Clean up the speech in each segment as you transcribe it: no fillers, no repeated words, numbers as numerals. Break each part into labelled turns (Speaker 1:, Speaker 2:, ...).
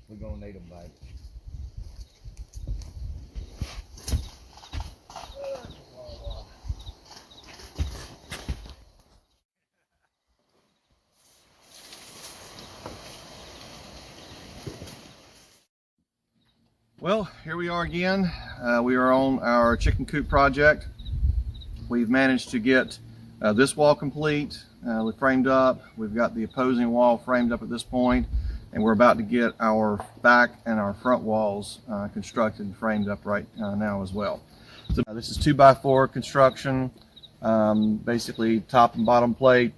Speaker 1: We're gonna need them, babe. Well, here we are again. We are on our chicken coop project. We've managed to get this wall complete, framed up. We've got the opposing wall framed up at this point, and we're about to get our back and our front walls constructed and framed up right now as well. So this is 2x4 construction, basically top and bottom plate,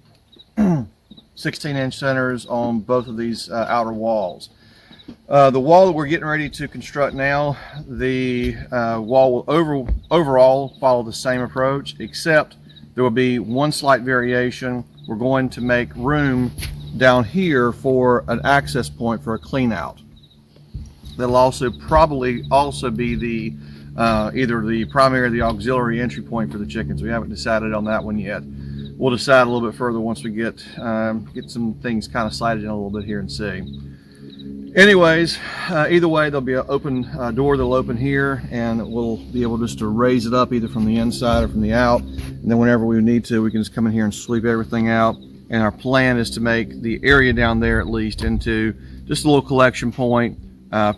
Speaker 1: 16-inch centers on both of these outer walls. The wall that we're getting ready to construct now, the wall will overall follow the same approach, except there will be one slight variation. We're going to make room down here for an access point for a clean out. That'll also probably be the either the primary or the auxiliary entry point for the chickens. We haven't decided on that one yet. We'll decide a little bit further once we get some things kind of sighted in a little bit here and see. Anyways, either way, there'll be an open door that'll open here, and we'll be able just to raise it up either from the inside or from the out, and then whenever we need to, we can just come in here and sweep everything out. And our plan is to make the area down there at least into just a little collection point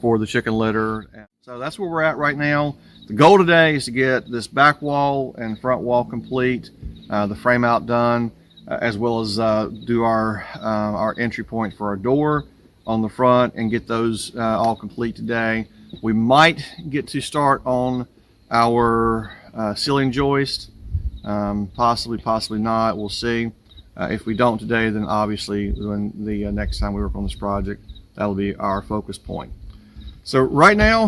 Speaker 1: for the chicken litter. So that's where we're at right now. The goal today is to get this back wall and front wall complete, the frame out done, as well as do our entry point for our door on the front and get those all complete today. We might get to start on our ceiling joist, possibly not, we'll see. If we don't today, then obviously when the next time we work on this project, that'll be our focus point. So right now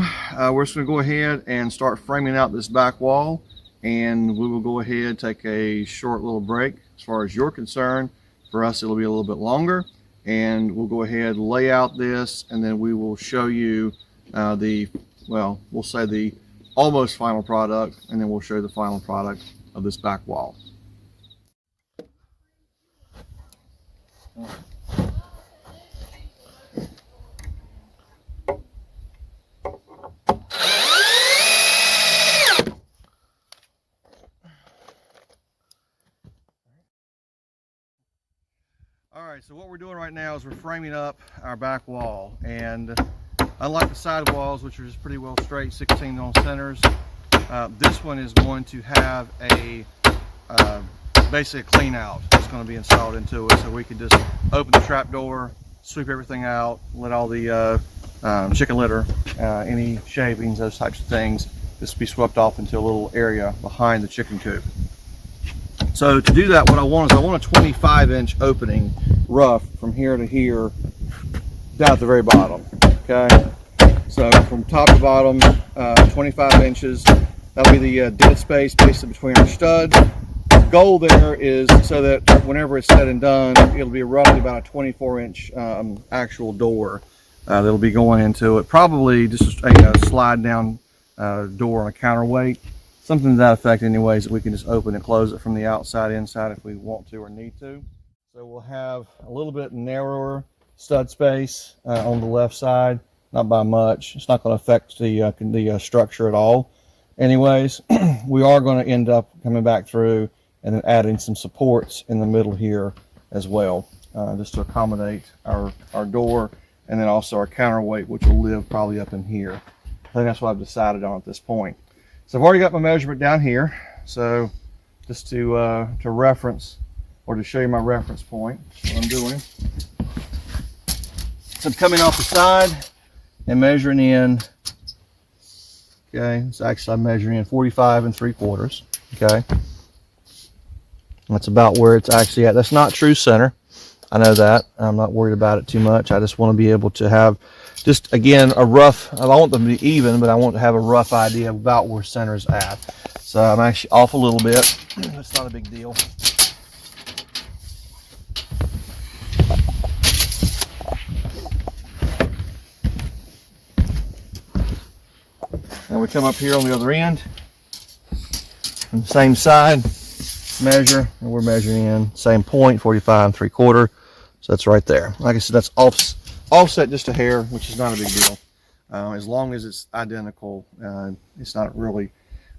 Speaker 1: we're just going to go ahead and start framing out this back wall, and we will go ahead, take a short little break. As far as you're concerned, for us it'll be a little bit longer, and we'll go ahead, lay out this, and then we will show you we'll say the almost final product, and then we'll show you the final product of this back wall. Alright, so what we're doing right now is we're framing up our back wall, and unlike the side walls, which are just pretty well straight 16 on centers, this one is going to have a basically a clean out. It's going to be installed into it, so we can just open the trap door, sweep everything out, let all the chicken litter, any shavings, those types of things, just be swept off into a little area behind the chicken coop. So to do that, what I want is a 25-inch opening rough from here to here down at the very bottom. Okay, so from top to bottom, 25 inches. That'll be the dead space basically between our studs. The goal there is so that whenever it's said and done, it'll be roughly about a 24-inch actual door that'll be going into it. Probably just a slide down door on a counterweight. Something to that effect anyways, that we can just open and close it from the outside inside if we want to or need to. So we'll have a little bit narrower stud space on the left side, not by much. It's not going to affect the structure at all. Anyways, we are going to end up coming back through and then adding some supports in the middle here as well, just to accommodate our door, and then also our counterweight, which will live probably up in here. I think that's what I've decided on at this point. So I've already got my measurement down here, so just to reference, or to show you my reference point, what I'm doing. So I'm coming off the side and measuring in, okay, so actually I'm measuring in 45 3/4, okay. That's about where it's actually at. That's not true center, I know that. I'm not worried about it too much. I just want to be able to have just, again, a rough, I want them to be even, but I want to have a rough idea about where center's at. So I'm actually off a little bit. It's not a big deal. And we come up here on the other end, on the same side, measure, and we're measuring in same point, 45 3/4. So that's right there. Like I said, that's off offset just a hair, which is not a big deal. As long as it's identical, it's not really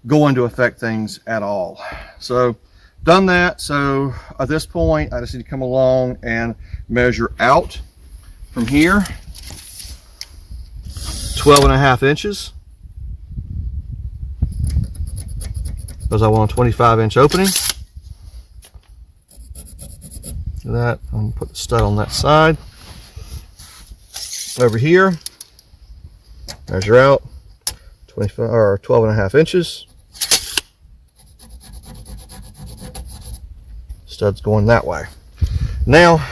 Speaker 1: going to affect things at all. So done that. So at this point, I just need to come along and measure out from here 12.5 inches, because I want a 25-inch opening. So that, I'm going to put the stud on that side. Over here, measure out 25 or 12.5 inches. Stud's going that way. Now,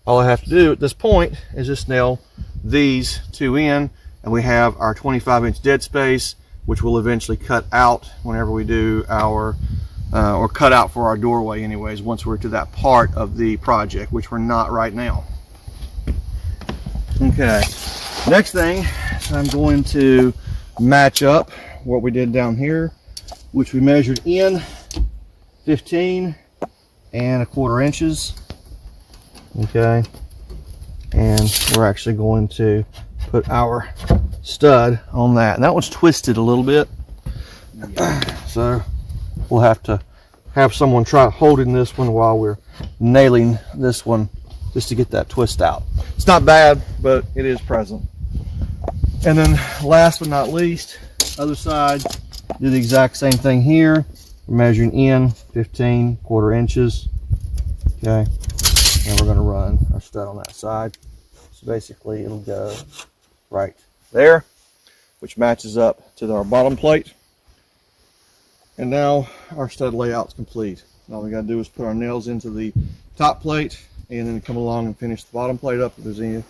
Speaker 1: all I have to do at this point is just nail these two in, and we have our 25-inch dead space, which we'll eventually cut out whenever we do our or cut out for our doorway anyways, once we're to that part of the project, which we're not right now. Okay, next thing, I'm going to match up what we did down here, which we measured in 15.25 inches. Okay, and we're actually going to put our stud on that, and that one's twisted a little bit, so we'll have to have someone try holding this one while we're nailing this one, just to get that twist out. It's not bad, but it is present. And then last but not least, other side, do the exact same thing here. We're measuring in 15.25 inches. Okay, and we're going to run our stud on that side. So basically it'll go right there, which matches up to our bottom plate. And now our stud layout's complete. All we got to do is put our nails into the top plate and then come along and finish the bottom plate up if there's any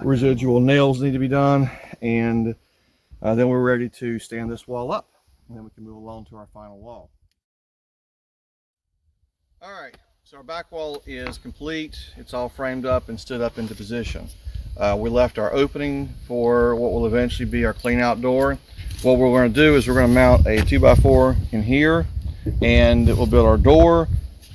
Speaker 1: residual nails need to be done, and then we're ready to stand this wall up, and then we can move along to our final wall. All right, so our back wall is complete. It's all framed up and stood up into position. We left our opening for what will eventually be our clean out door. What we're going to do is we're going to mount a 2x4 in here, and it will build our door,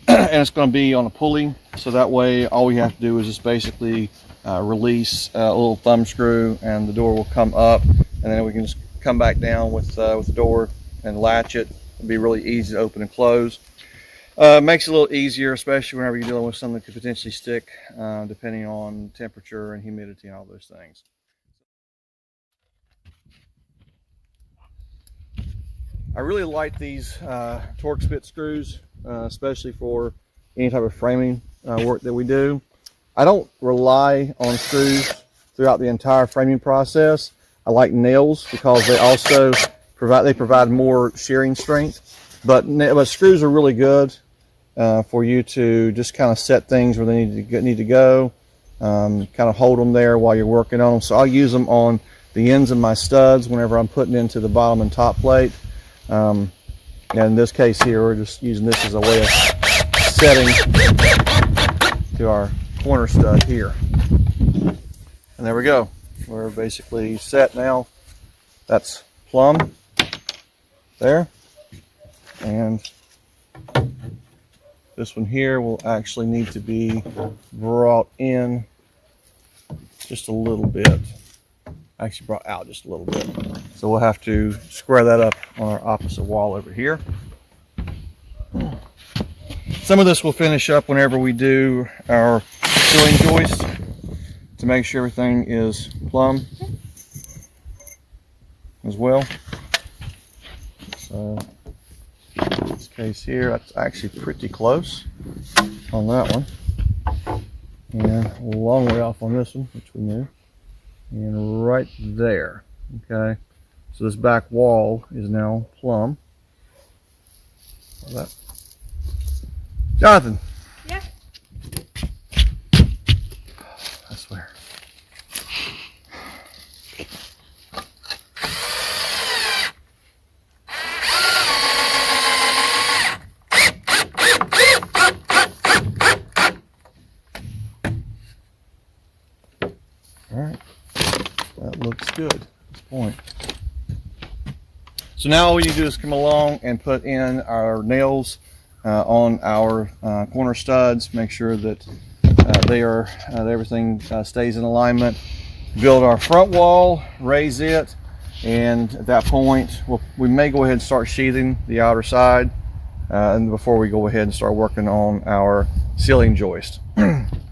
Speaker 1: and it's going to be on a pulley, so that way all we have to do is just basically release a little thumb screw, and the door will come up, and then we can just come back down with the door and latch it. It'll be really easy to open and close. Makes it a little easier, especially whenever you're dealing with something that could potentially stick, depending on temperature and humidity and all those things. I really like these torque spit screws, especially for any type of framing work that we do. I don't rely on screws throughout the entire framing process. I like nails because they also provide more shearing strength. But screws are really good for you to just kind of set things where they need to go. Kind of hold them there while you're working on them. So I'll use them on the ends of my studs whenever I'm putting into the bottom and top plate. And in this case here, we're just using this as a way of setting to our corner stud here. And there we go. We're basically set now. That's plumb there. And this one here will actually need to be brought in just a little bit. Actually brought out just a little bit. So we'll have to square that up on our opposite wall over here. Some of this we'll finish up whenever we do our ceiling joist to make sure everything is plumb as well. So in this case here, that's actually pretty close on that one. And a long way off on this one, which we knew. And right there, okay? So this back wall is now plumb. That. Jonathan.
Speaker 2: Yeah.
Speaker 1: I swear. All right. That looks good at this point. So now all we need to do is come along and put in our nails on our corner studs. Make sure that everything stays in alignment. Build our front wall, raise it, and at that point we may go ahead and start sheathing the outer side and before we go ahead and start working on our ceiling joist.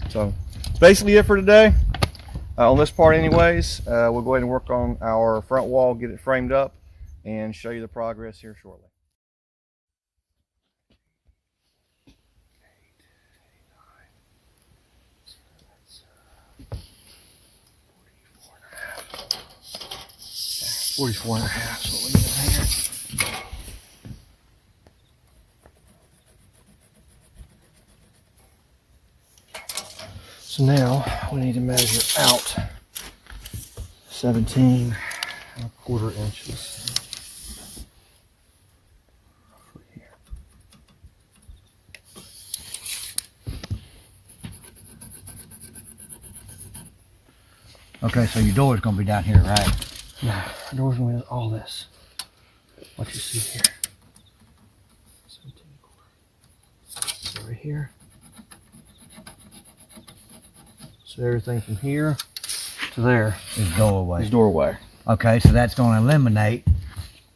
Speaker 1: So that's basically it for today. On this part anyways, we'll go ahead and work on our front wall, get it framed up, and show you the progress here shortly. That's 44 and a half, so we'll leave it here. So now we need to measure out 17¼ inches.
Speaker 2: Okay, so your door is going to be down here, right?
Speaker 1: No, the door's going to be all this. What you see here. 17¼ so right here. So everything from here to there
Speaker 2: Is doorway.
Speaker 1: is doorway.
Speaker 2: Okay, so that's going to eliminate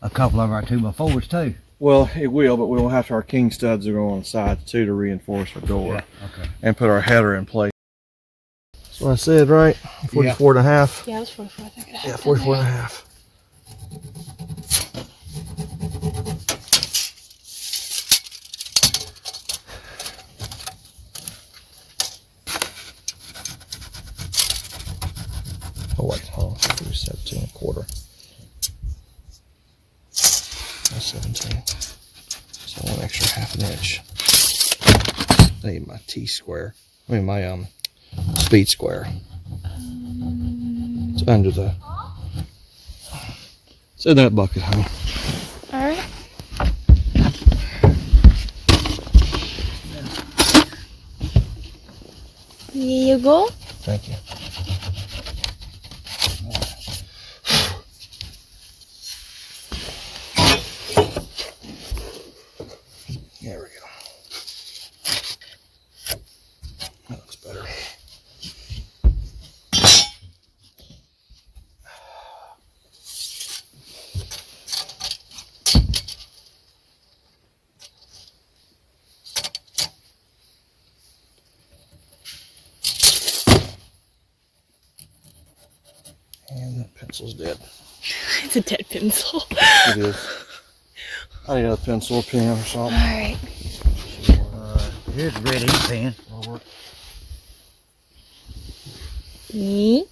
Speaker 2: a couple of our 2x4s too.
Speaker 1: Well, it will, but we'll have to, our king studs are going on the sides too to reinforce our door.
Speaker 2: Yeah, okay.
Speaker 1: And put our header in place. That's what I said, right? 44 and a half.
Speaker 3: Yeah, it was 44, I think.
Speaker 1: Yeah, 44 and a half. Oh, wait, hold on. 17¼ That's 17. So one extra ½ inch. I need my T-square. I mean my speed square. It's under the. It's in that bucket, honey.
Speaker 3: All right. Here you go.
Speaker 1: Thank you. There we go. That looks better. And that pencil's dead.
Speaker 3: It's a dead pencil.
Speaker 1: It is. I need a pencil, a pen, or
Speaker 3: All
Speaker 1: something.
Speaker 3: right.
Speaker 2: Here's a red ink pen.
Speaker 1: That'll work.
Speaker 3: Me.